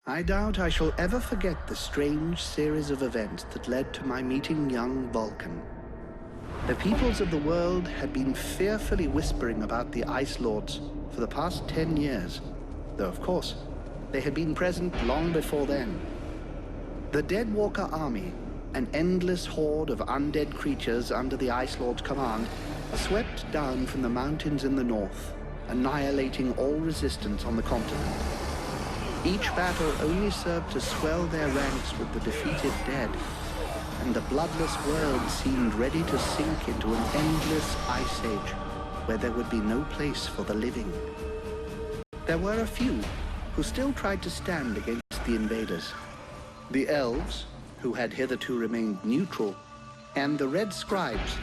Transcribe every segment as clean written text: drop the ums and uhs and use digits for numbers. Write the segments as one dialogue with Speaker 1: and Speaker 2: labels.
Speaker 1: I doubt I shall ever forget the strange series of events that led to my meeting young Vulcan. The peoples of the world had been fearfully whispering about the Ice Lords for the past 10 years, though of course, they had been present long before then. The Deadwalker army, an endless horde of undead creatures under the Ice Lord's command, swept down from the mountains in the north, annihilating all resistance on the continent. Each battle only served to swell their ranks with the defeated dead, and the bloodless world seemed ready to sink into an endless ice age where there would be no place for the living. There were a few who still tried to stand against the invaders. The elves, who had hitherto remained neutral, and the red scribes,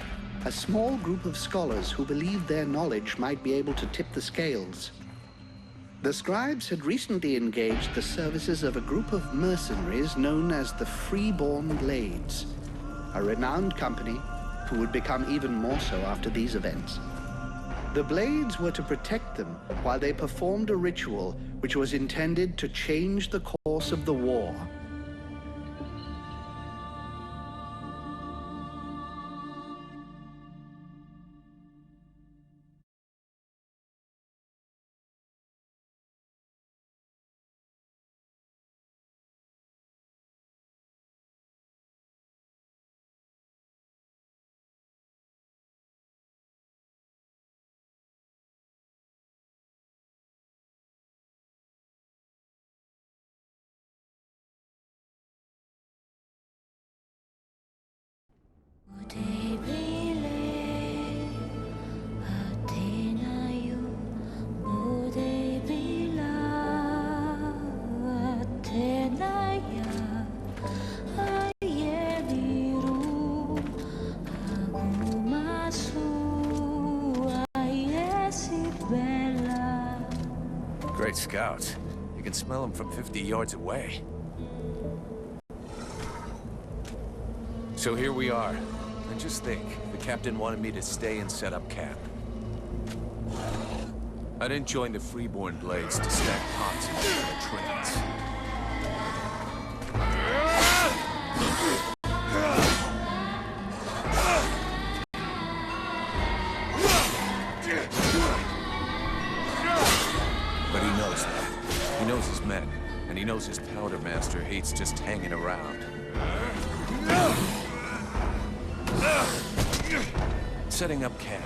Speaker 1: a small group of scholars who believed their knowledge might be able to tip the scales. The scribes had recently engaged the services of a group of mercenaries known as the Freeborn Blades, a renowned company who would become even more so after these events. The Blades were to protect them while they performed a ritual which was intended to change the course of the war.
Speaker 2: Great scouts. You can smell them from 50 yards away. So here we are. And just think, the captain wanted me to stay and set up camp. I didn't join the Freeborn Blades to stack pots and the trains. But he knows that. He knows his men, and he knows his powder master hates just hanging around. Setting up camp.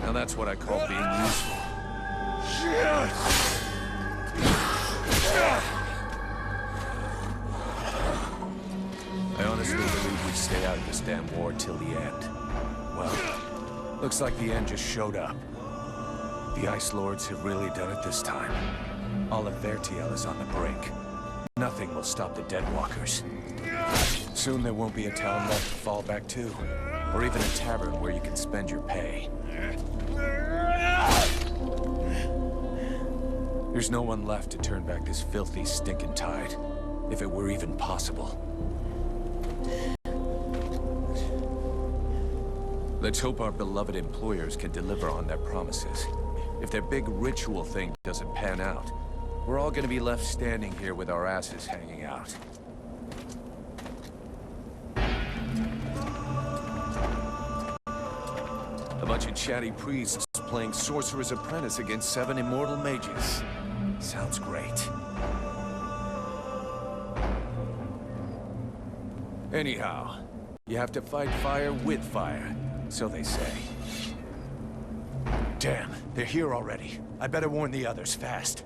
Speaker 2: Now that's what I call being useful. I honestly believe we'd stay out of this damn war till the end. Well, looks like the end just showed up. The Ice Lords have really done it this time. All of Vertiel is on the brink. Nothing will stop the Deadwalkers. Soon there won't be a town left to fall back to, or even a tavern where you can spend your pay. There's no one left to turn back this filthy, stinking tide, if it were even possible. Let's hope our beloved employers can deliver on their promises. If their big ritual thing doesn't pan out, we're all gonna be left standing here with our asses hanging out. A bunch of chatty priests playing Sorcerer's Apprentice against 7 immortal mages. Sounds great. Anyhow, you have to fight fire with fire, so they say. Damn, they're here already. I better warn the others fast.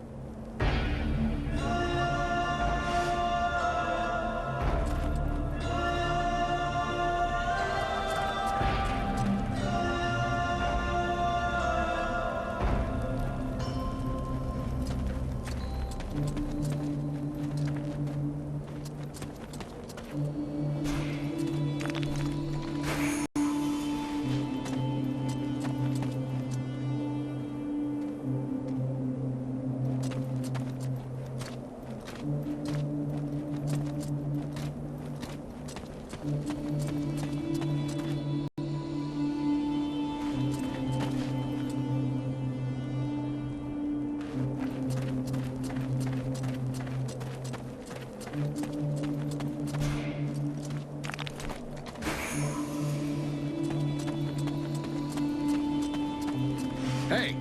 Speaker 3: Hey,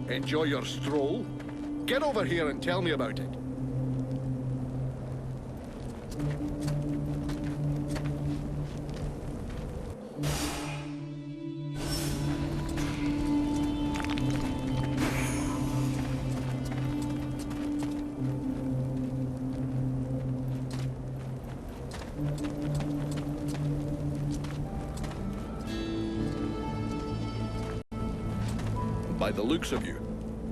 Speaker 3: enjoy your stroll. Get over here and tell me about it. By the looks of you,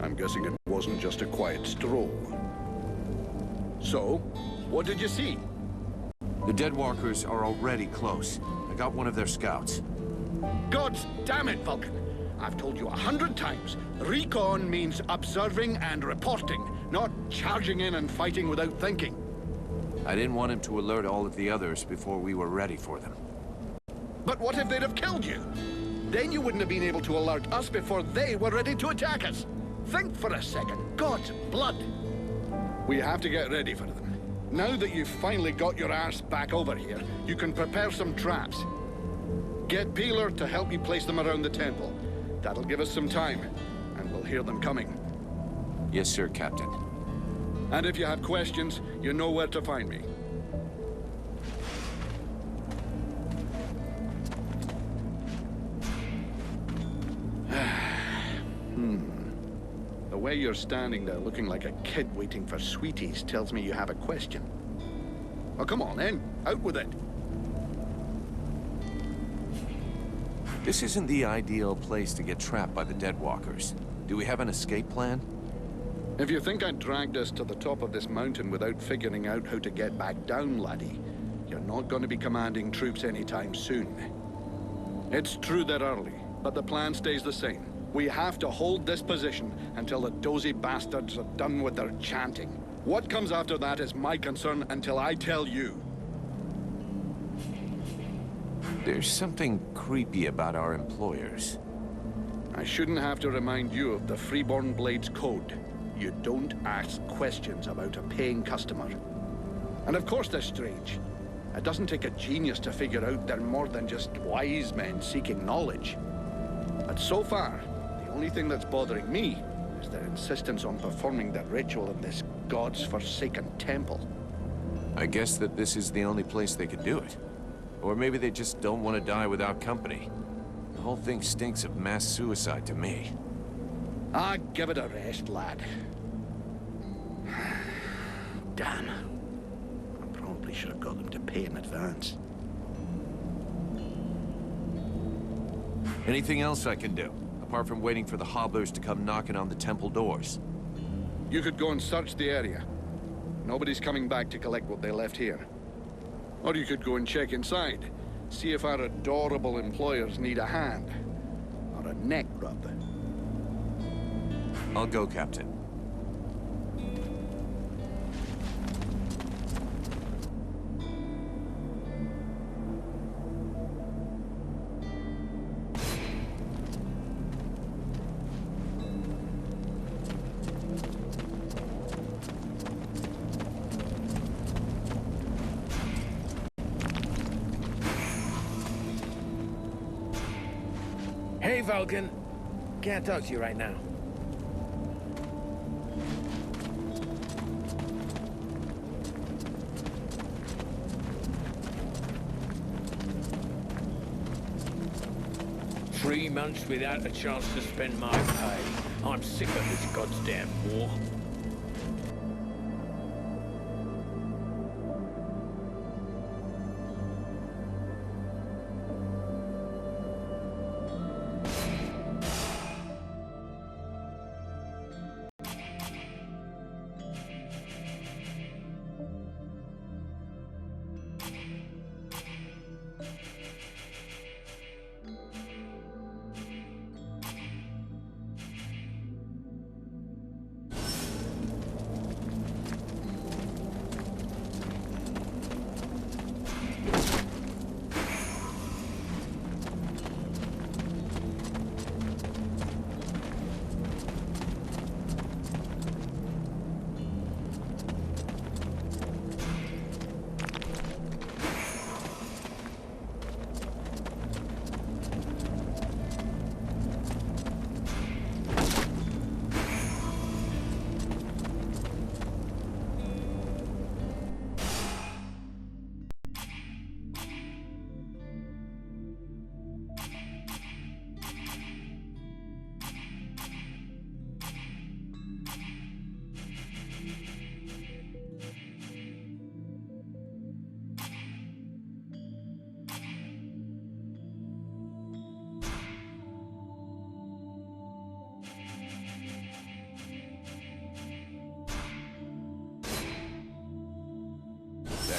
Speaker 3: I'm guessing it wasn't just a quiet stroll. So, what did you see?
Speaker 2: The Deadwalkers are already close. I got one of their scouts.
Speaker 3: God damn it, Vulcan! I've told you 100 times. Recon means observing and reporting, not charging in and fighting without thinking.
Speaker 2: I didn't want him to alert all of the others before we were ready for them.
Speaker 3: But what if they'd have killed you? Then you wouldn't have been able to alert us before they were ready to attack us. Think for a second. God's blood. We have to get ready for them. Now that you've finally got your arse back over here, you can prepare some traps. Get Peeler to help you place them around the temple. That'll give us some time, and we'll hear them coming.
Speaker 2: Yes, sir, Captain.
Speaker 3: And if you have questions, you know where to find me. The way you're standing there looking like a kid waiting for sweeties tells me you have a question. Well, come on then. Out with it.
Speaker 2: This isn't the ideal place to get trapped by the Deadwalkers. Do we have an escape plan?
Speaker 3: If you think I dragged us to the top of this mountain without figuring out how to get back down, laddie, you're not going to be commanding troops anytime soon. It's true they're early, but the plan stays the same. We have to hold this position until the dozy bastards are done with their chanting. What comes after that is my concern until I tell you.
Speaker 2: There's something creepy about our employers.
Speaker 3: I shouldn't have to remind you of the Freeborn Blades Code. You don't ask questions about a paying customer. And of course they're strange. It doesn't take a genius to figure out they're more than just wise men seeking knowledge. But so far, the only thing that's bothering me is their insistence on performing the ritual in this god's forsaken temple.
Speaker 2: I guess that this is the only place they could do it. Or maybe they just don't want to die without company. The whole thing stinks of mass suicide to me.
Speaker 3: Ah, give it a rest, lad. Damn. I probably should have got them to pay in advance.
Speaker 2: Anything else I can do, apart from waiting for the hobblers to come knocking on the temple doors?
Speaker 3: You could go and search the area. Nobody's coming back to collect what they left here. Or you could go and check inside. See if our adorable employers need a hand. Or a neck rub.
Speaker 2: I'll go, Captain.
Speaker 4: Hey, Vulcan. Can't talk to you right now. Three months without a chance to spend my pay. I'm sick of this goddamn war.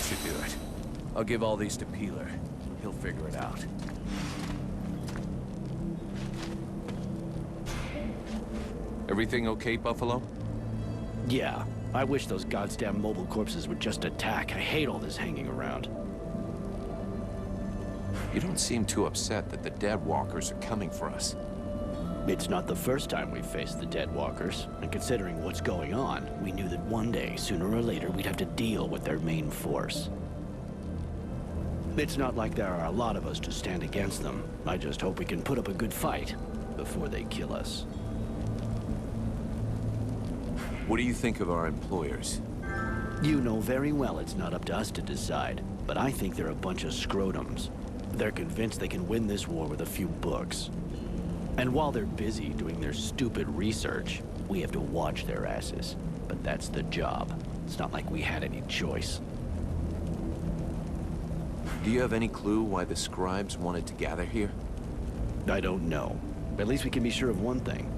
Speaker 2: should do it. I'll give all these to Peeler. He'll figure it out. Everything okay, Buffalo?
Speaker 5: Yeah. I wish those goddamn mobile corpses would just attack. I hate all this hanging around.
Speaker 2: You don't seem too upset that the dead walkers are coming for us.
Speaker 5: It's not the first time we've faced the dead walkers, and considering what's going on, we knew that one day, sooner or later, we'd have to deal with their main force. It's not like there are a lot of us to stand against them. I just hope we can put up a good fight before they kill us.
Speaker 2: What do you think of our employers?
Speaker 5: You know very well it's not up to us to decide, but I think they're a bunch of scrotums. They're convinced they can win this war with a few books. And while they're busy doing their stupid research, we have to watch their asses. But that's the job. It's not like we had any choice.
Speaker 2: Do you have any clue why the scribes wanted to gather here?
Speaker 5: I don't know. But at least we can be sure of one thing.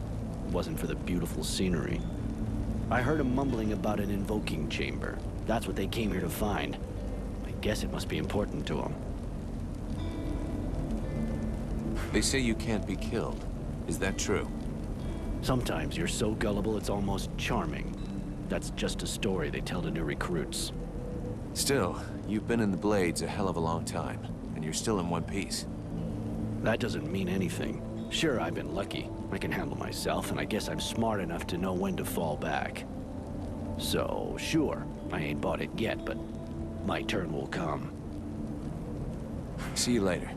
Speaker 5: It wasn't for the beautiful scenery. I heard them mumbling about an invoking chamber. That's what they came here to find. I guess it must be important to them.
Speaker 2: They say you can't be killed. Is that true?
Speaker 5: Sometimes you're so gullible it's almost charming. That's just a story they tell to new recruits.
Speaker 2: Still, you've been in the Blades a hell of a long time, and you're still in one piece.
Speaker 5: That doesn't mean anything. Sure, I've been lucky. I can handle myself, and I guess I'm smart enough to know when to fall back. So, sure, I ain't bought it yet, but my turn will come.
Speaker 2: See you later.